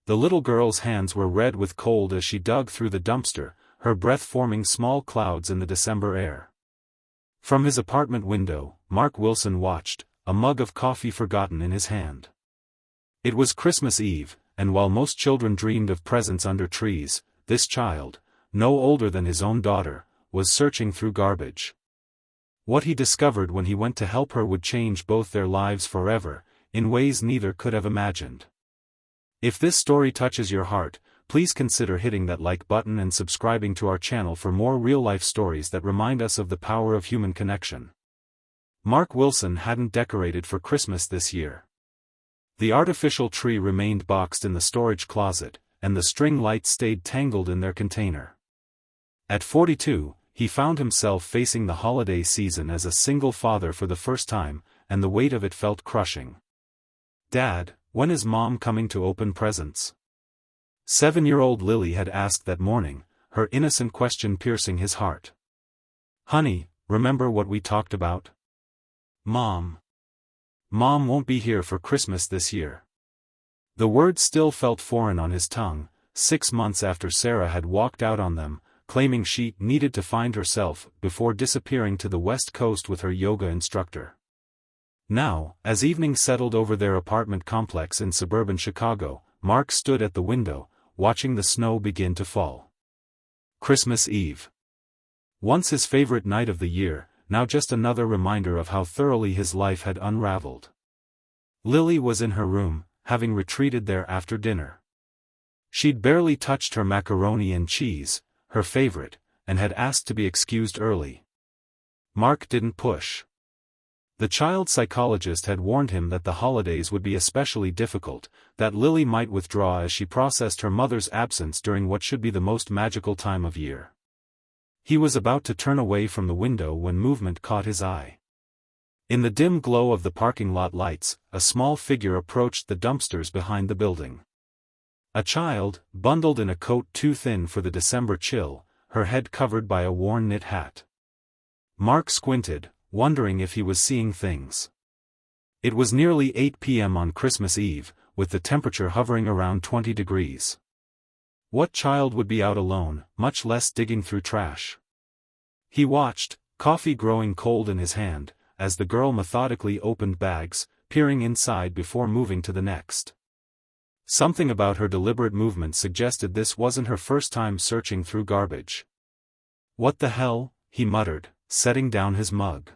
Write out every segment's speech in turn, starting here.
The little girl's hands were red with cold as she dug through the dumpster, her breath forming small clouds in the December air. From his apartment window, Mark Wilson watched, a mug of coffee forgotten in his hand. It was Christmas Eve, and while most children dreamed of presents under trees, this child, no older than his own daughter, was searching through garbage. What he discovered when he went to help her would change both their lives forever, in ways neither could have imagined. If this story touches your heart, please consider hitting that like button and subscribing to our channel for more real-life stories that remind us of the power of human connection. Mark Wilson hadn't decorated for Christmas this year. The artificial tree remained boxed in the storage closet, and the string lights stayed tangled in their container. At 42, he found himself facing the holiday season as a single father for the first time, and the weight of it felt crushing. "Dad, when is Mom coming to open presents?" 7-year-old Lily had asked that morning, her innocent question piercing his heart. "Honey, remember what we talked about?" Mom won't be here for Christmas this year." The words still felt foreign on his tongue, 6 months after Sarah had walked out on them, claiming she needed to find herself before disappearing to the West Coast with her yoga instructor. Now, as evening settled over their apartment complex in suburban Chicago, Mark stood at the window, watching the snow begin to fall. Christmas Eve. Once his favorite night of the year, now just another reminder of how thoroughly his life had unraveled. Lily was in her room, having retreated there after dinner. She'd barely touched her macaroni and cheese, her favorite, and had asked to be excused early. Mark didn't push. The child psychologist had warned him that the holidays would be especially difficult, that Lily might withdraw as she processed her mother's absence during what should be the most magical time of year. He was about to turn away from the window when movement caught his eye. In the dim glow of the parking lot lights, a small figure approached the dumpsters behind the building. A child, bundled in a coat too thin for the December chill, her head covered by a worn knit hat. Mark squinted, wondering if he was seeing things. It was nearly 8 p.m. on Christmas Eve, with the temperature hovering around 20 degrees. What child would be out alone, much less digging through trash? He watched, coffee growing cold in his hand, as the girl methodically opened bags, peering inside before moving to the next. Something about her deliberate movement suggested this wasn't her first time searching through garbage. "What the hell?" he muttered, setting down his mug.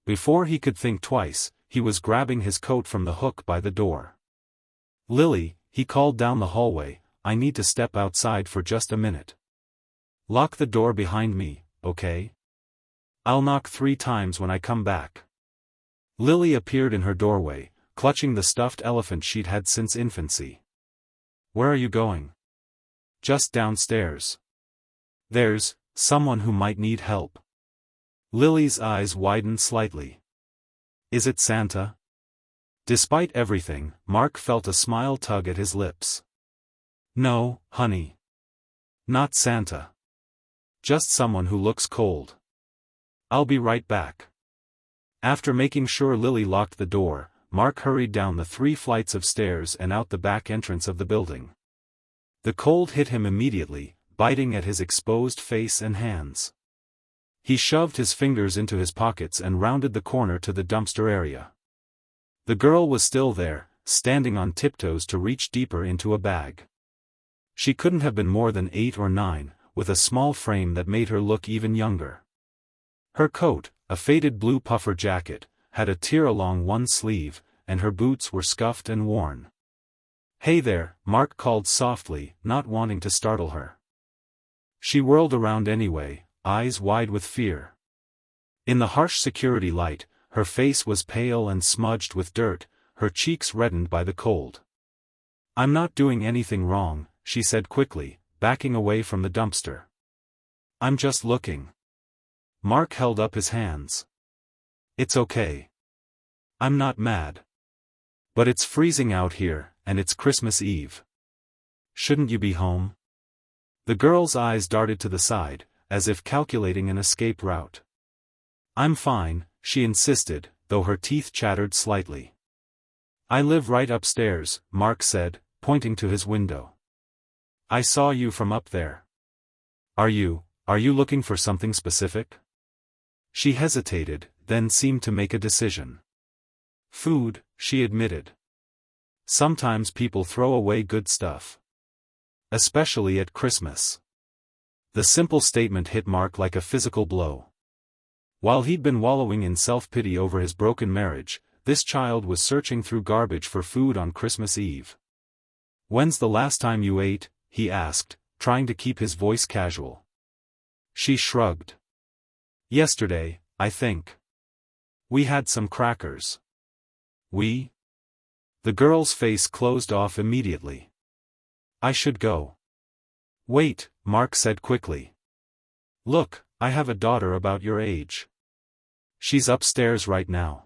Before he could think twice, he was grabbing his coat from the hook by the door. "Lily," he called down the hallway, "I need to step outside for just a minute. Lock the door behind me, okay? I'll knock 3 times when I come back." Lily appeared in her doorway, clutching the stuffed elephant she'd had since infancy. "Where are you going?" "Just downstairs. There's someone who might need help." Lily's eyes widened slightly. "Is it Santa?" Despite everything, Mark felt a smile tug at his lips. "No, honey. Not Santa. Just someone who looks cold. I'll be right back." After making sure Lily locked the door, Mark hurried down the 3 flights of stairs and out the back entrance of the building. The cold hit him immediately, biting at his exposed face and hands. He shoved his fingers into his pockets and rounded the corner to the dumpster area. The girl was still there, standing on tiptoes to reach deeper into a bag. She couldn't have been more than 8 or 9, with a small frame that made her look even younger. Her coat, a faded blue puffer jacket, had a tear along one sleeve, and her boots were scuffed and worn. "Hey there," Mark called softly, not wanting to startle her. She whirled around anyway, eyes wide with fear. In the harsh security light, her face was pale and smudged with dirt, her cheeks reddened by the cold. "I'm not doing anything wrong," she said quickly, backing away from the dumpster. "I'm just looking." Mark held up his hands. "It's okay. I'm not mad. But it's freezing out here, and it's Christmas Eve. Shouldn't you be home?" The girl's eyes darted to the side, as if calculating an escape route. "I'm fine," she insisted, though her teeth chattered slightly. "I live right upstairs," Mark said, pointing to his window. I saw you from up there. Are you looking for something specific? She hesitated, then seemed to make a decision. Food, she admitted. Sometimes people throw away good stuff. Especially at Christmas. The simple statement hit Mark like a physical blow. While he'd been wallowing in self-pity over his broken marriage, this child was searching through garbage for food on Christmas Eve. When's the last time you ate? He asked, trying to keep his voice casual. She shrugged. Yesterday, I think. We had some crackers. We? The girl's face closed off immediately. I should go. Wait, Mark said quickly. Look, I have a daughter about your age. She's upstairs right now.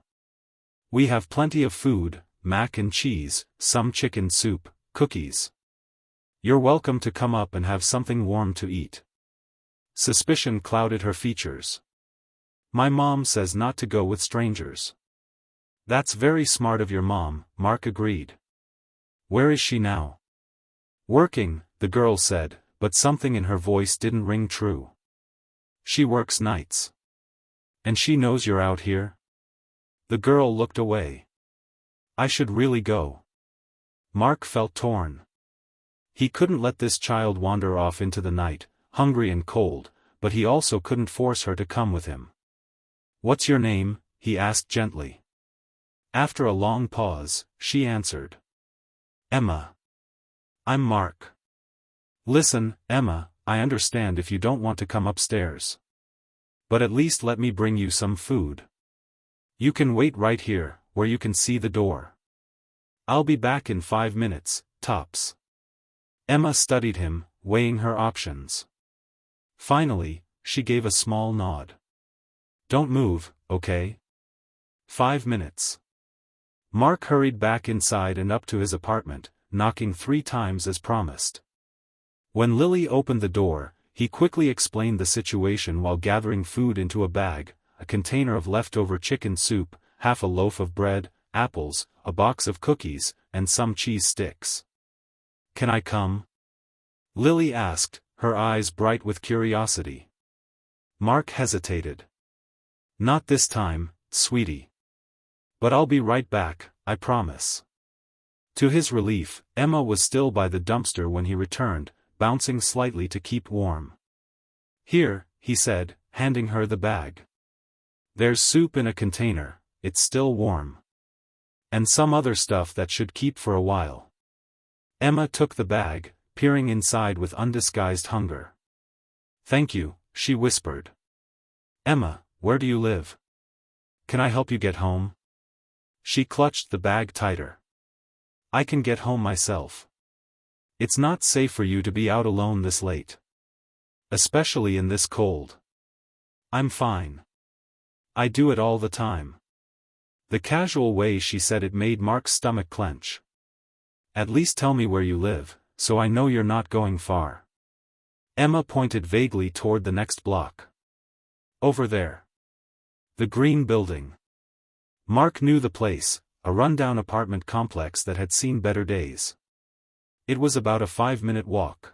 We have plenty of food, mac and cheese, some chicken soup, cookies. You're welcome to come up and have something warm to eat. Suspicion clouded her features. My mom says not to go with strangers. That's very smart of your mom, Mark agreed. Where is she now? Working, the girl said, but something in her voice didn't ring true. She works nights. And she knows you're out here? The girl looked away. I should really go. Mark felt torn. He couldn't let this child wander off into the night, hungry and cold, but he also couldn't force her to come with him. What's your name? He asked gently. After a long pause, she answered. Emma. I'm Mark. Listen, Emma, I understand if you don't want to come upstairs. But at least let me bring you some food. You can wait right here, where you can see the door. I'll be back in 5 minutes, tops. Emma studied him, weighing her options. Finally, she gave a small nod. Don't move, okay? 5 minutes. Mark hurried back inside and up to his apartment, knocking 3 times as promised. When Lily opened the door, he quickly explained the situation while gathering food into a bag, a container of leftover chicken soup, half a loaf of bread, apples, a box of cookies, and some cheese sticks. Can I come? Lily asked, her eyes bright with curiosity. Mark hesitated. Not this time, sweetie. But I'll be right back, I promise. To his relief, Emma was still by the dumpster when he returned, bouncing slightly to keep warm. Here, he said, handing her the bag. There's soup in a container, it's still warm. And some other stuff that should keep for a while. Emma took the bag, peering inside with undisguised hunger. Thank you, she whispered. Emma, where do you live? Can I help you get home? She clutched the bag tighter. I can get home myself. It's not safe for you to be out alone this late. Especially in this cold. I'm fine. I do it all the time. The casual way she said it made Mark's stomach clench. At least tell me where you live, so I know you're not going far. Emma pointed vaguely toward the next block. Over there. The green building. Mark knew the place, a rundown apartment complex that had seen better days. It was about a 5-minute walk.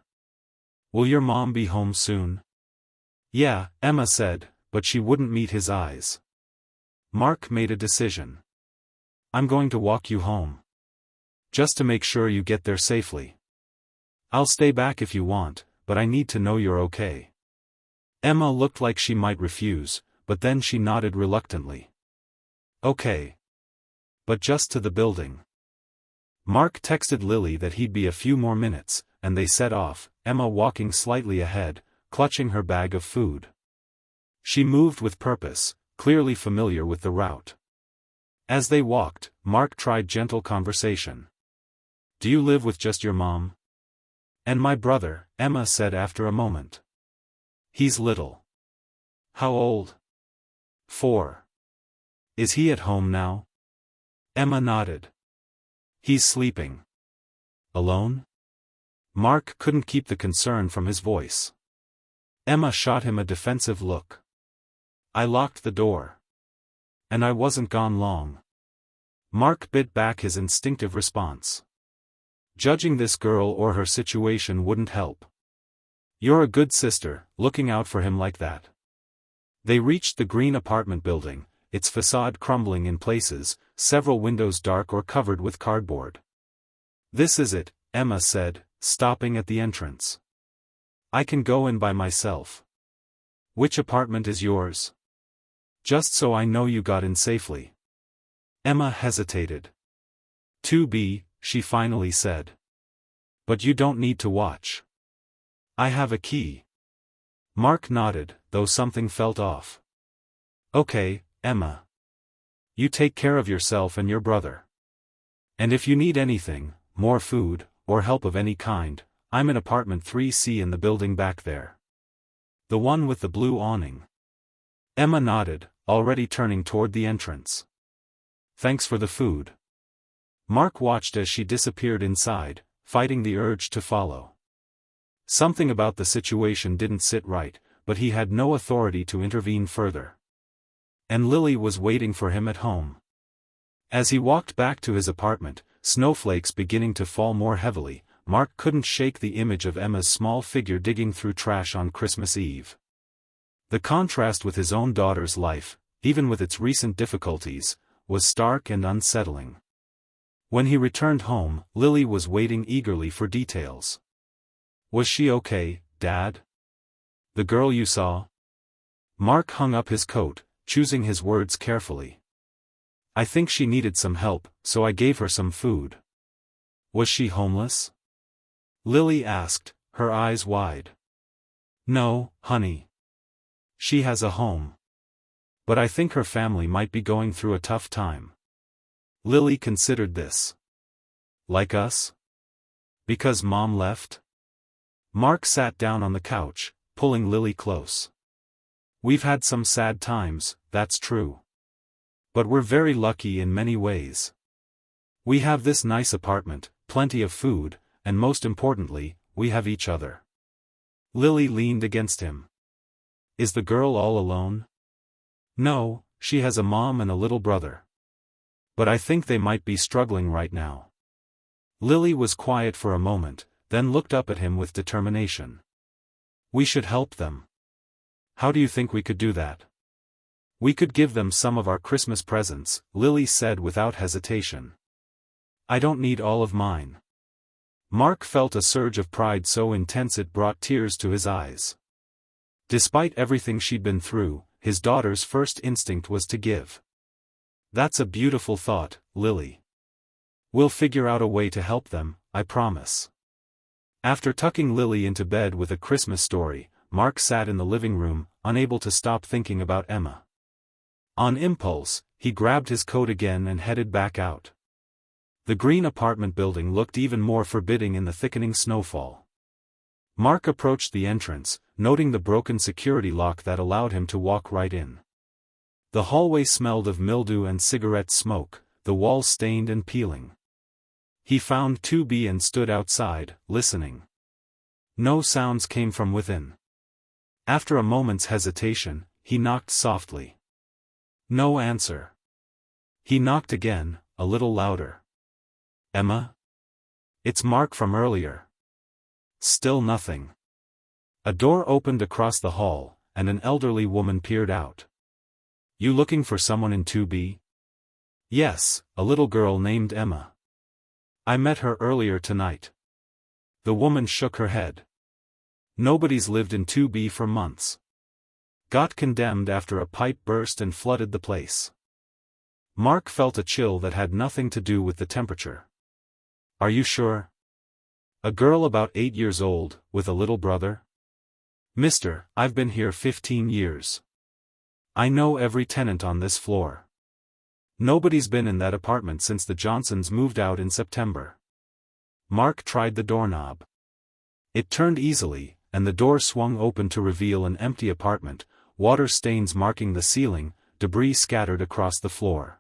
Will your mom be home soon? Yeah, Emma said, but she wouldn't meet his eyes. Mark made a decision. I'm going to walk you home. Just to make sure you get there safely. I'll stay back if you want, but I need to know you're okay. Emma looked like she might refuse, but then she nodded reluctantly. Okay. But just to the building. Mark texted Lily that he'd be a few more minutes, and they set off, Emma walking slightly ahead, clutching her bag of food. She moved with purpose, clearly familiar with the route. As they walked, Mark tried gentle conversation. Do you live with just your mom? And my brother, Emma said after a moment. He's little. How old? 4. Is he at home now? Emma nodded. He's sleeping. Alone? Mark couldn't keep the concern from his voice. Emma shot him a defensive look. I locked the door. And I wasn't gone long. Mark bit back his instinctive response. Judging this girl or her situation wouldn't help. You're a good sister, looking out for him like that. They reached the green apartment building, its facade crumbling in places, several windows dark or covered with cardboard. This is it, Emma said, stopping at the entrance. I can go in by myself. Which apartment is yours? Just so I know you got in safely. Emma hesitated. 2B, she finally said. But you don't need to watch. I have a key. Mark nodded, though something felt off. Okay, Emma. You take care of yourself and your brother. And if you need anything, more food, or help of any kind, I'm in apartment 3C in the building back there. The one with the blue awning. Emma nodded, already turning toward the entrance. Thanks for the food. Mark watched as she disappeared inside, fighting the urge to follow. Something about the situation didn't sit right, but he had no authority to intervene further. And Lily was waiting for him at home. As he walked back to his apartment, snowflakes beginning to fall more heavily, Mark couldn't shake the image of Emma's small figure digging through trash on Christmas Eve. The contrast with his own daughter's life, even with its recent difficulties, was stark and unsettling. When he returned home, Lily was waiting eagerly for details. Was she okay, Dad? The girl you saw? Mark hung up his coat, choosing his words carefully. I think she needed some help, so I gave her some food. Was she homeless? Lily asked, her eyes wide. No, honey. She has a home. But I think her family might be going through a tough time. Lily considered this. Like us? Because Mom left? Mark sat down on the couch, pulling Lily close. We've had some sad times, that's true. But we're very lucky in many ways. We have this nice apartment, plenty of food, and most importantly, we have each other. Lily leaned against him. Is the girl all alone? No, she has a mom and a little brother. But I think they might be struggling right now. Lily was quiet for a moment, then looked up at him with determination. We should help them. How do you think we could do that? We could give them some of our Christmas presents, Lily said without hesitation. I don't need all of mine. Mark felt a surge of pride so intense it brought tears to his eyes. Despite everything she'd been through, his daughter's first instinct was to give. That's a beautiful thought, Lily. We'll figure out a way to help them, I promise. After tucking Lily into bed with a Christmas story, Mark sat in the living room, unable to stop thinking about Emma. On impulse, he grabbed his coat again and headed back out. The green apartment building looked even more forbidding in the thickening snowfall. Mark approached the entrance, noting the broken security lock that allowed him to walk right in. The hallway smelled of mildew and cigarette smoke, the walls stained and peeling. He found 2B and stood outside, listening. No sounds came from within. After a moment's hesitation, he knocked softly. No answer. He knocked again, a little louder. Emma? It's Mark from earlier. Still nothing. A door opened across the hall, and an elderly woman peered out. You looking for someone in 2B? Yes, a little girl named Emma. I met her earlier tonight. The woman shook her head. Nobody's lived in 2B for months. Got condemned after a pipe burst and flooded the place. Mark felt a chill that had nothing to do with the temperature. Are you sure? A girl about 8 years old, with a little brother? Mister, I've been here 15 years. I know every tenant on this floor. Nobody's been in that apartment since the Johnsons moved out in September. Mark tried the doorknob. It turned easily, and the door swung open to reveal an empty apartment, water stains marking the ceiling, debris scattered across the floor.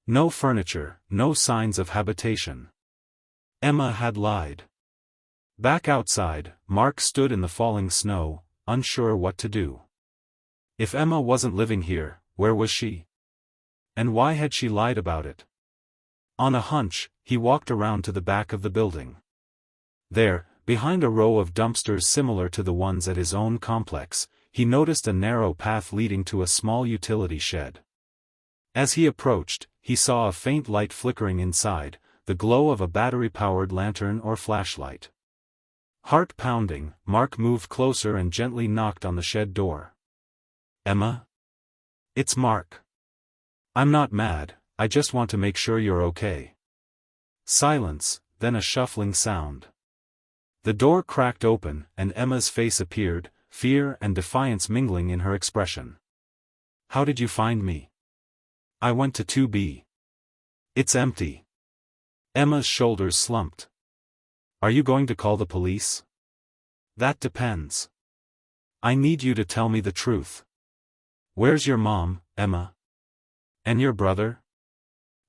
No furniture, no signs of habitation. Emma had lied. Back outside, Mark stood in the falling snow, unsure what to do. If Emma wasn't living here, where was she? And why had she lied about it? On a hunch, he walked around to the back of the building. There, behind a row of dumpsters similar to the ones at his own complex, he noticed a narrow path leading to a small utility shed. As he approached, he saw a faint light flickering inside, the glow of a battery-powered lantern or flashlight. Heart pounding, Mark moved closer and gently knocked on the shed door. "Emma?" "It's Mark. I'm not mad, I just want to make sure you're okay." Silence, then a shuffling sound. The door cracked open, and Emma's face appeared, fear and defiance mingling in her expression. "How did you find me?" "I went to 2B. It's empty." Emma's shoulders slumped. "Are you going to call the police?" "That depends. I need you to tell me the truth. Where's your mom, Emma? And your brother?"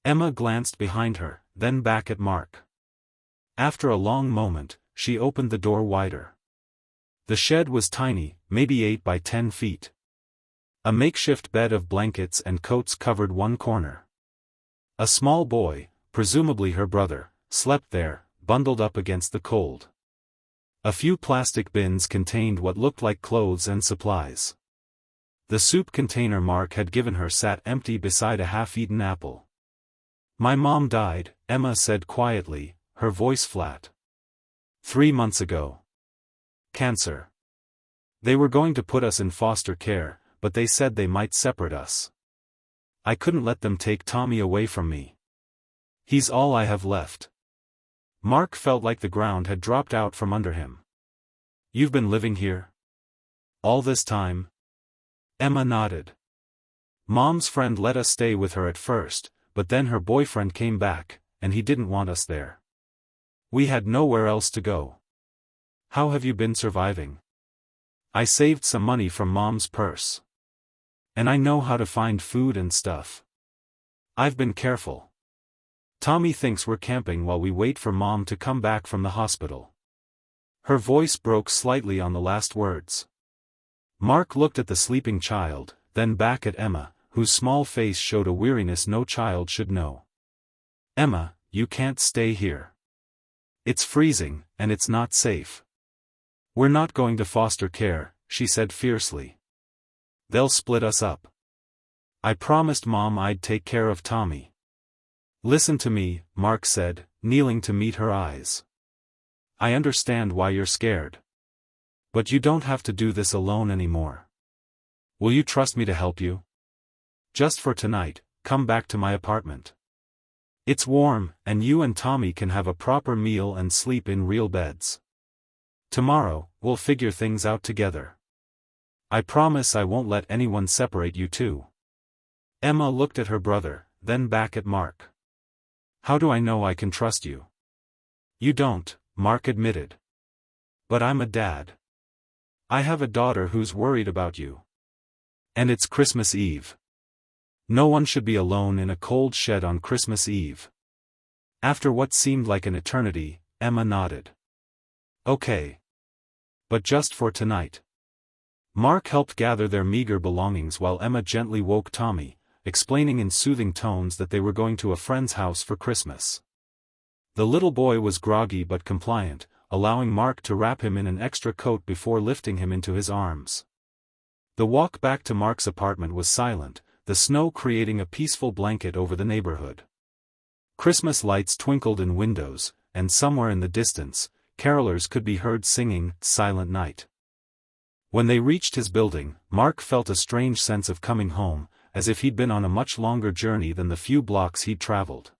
Emma glanced behind her, then back at Mark. After a long moment, she opened the door wider. The shed was tiny, maybe 8 by 10 feet. A makeshift bed of blankets and coats covered one corner. A small boy, presumably her brother, slept there, bundled up against the cold. A few plastic bins contained what looked like clothes and supplies. The soup container Mark had given her sat empty beside a half-eaten apple. "My mom died," Emma said quietly, her voice flat. 3 months ago. Cancer. They were going to put us in foster care, but they said they might separate us. I couldn't let them take Tommy away from me. He's all I have left." Mark felt like the ground had dropped out from under him. "You've been living here? All this time?" Emma nodded. "Mom's friend let us stay with her at first, but then her boyfriend came back, and he didn't want us there. We had nowhere else to go." "How have you been surviving?" "I saved some money from Mom's purse. And I know how to find food and stuff. I've been careful. Tommy thinks we're camping while we wait for Mom to come back from the hospital." Her voice broke slightly on the last words. Mark looked at the sleeping child, then back at Emma, whose small face showed a weariness no child should know. "Emma, you can't stay here. It's freezing, and it's not safe." "We're not going to foster care," she said fiercely. "They'll split us up. I promised Mom I'd take care of Tommy." "Listen to me," Mark said, kneeling to meet her eyes. "I understand why you're scared. But you don't have to do this alone anymore. Will you trust me to help you? Just for tonight, come back to my apartment. It's warm, and you and Tommy can have a proper meal and sleep in real beds. Tomorrow, we'll figure things out together. I promise I won't let anyone separate you two." Emma looked at her brother, then back at Mark. "How do I know I can trust you?" "You don't," Mark admitted. "But I'm a dad. I have a daughter who's worried about you. And it's Christmas Eve. No one should be alone in a cold shed on Christmas Eve." After what seemed like an eternity, Emma nodded. "Okay. But just for tonight." Mark helped gather their meager belongings while Emma gently woke Tommy, explaining in soothing tones that they were going to a friend's house for Christmas. The little boy was groggy but compliant, allowing Mark to wrap him in an extra coat before lifting him into his arms. The walk back to Mark's apartment was silent, the snow creating a peaceful blanket over the neighborhood. Christmas lights twinkled in windows, and somewhere in the distance, carolers could be heard singing "Silent Night." When they reached his building, Mark felt a strange sense of coming home, as if he'd been on a much longer journey than the few blocks he'd traveled.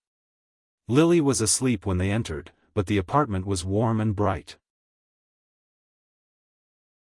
Lily was asleep when they entered, but the apartment was warm and bright.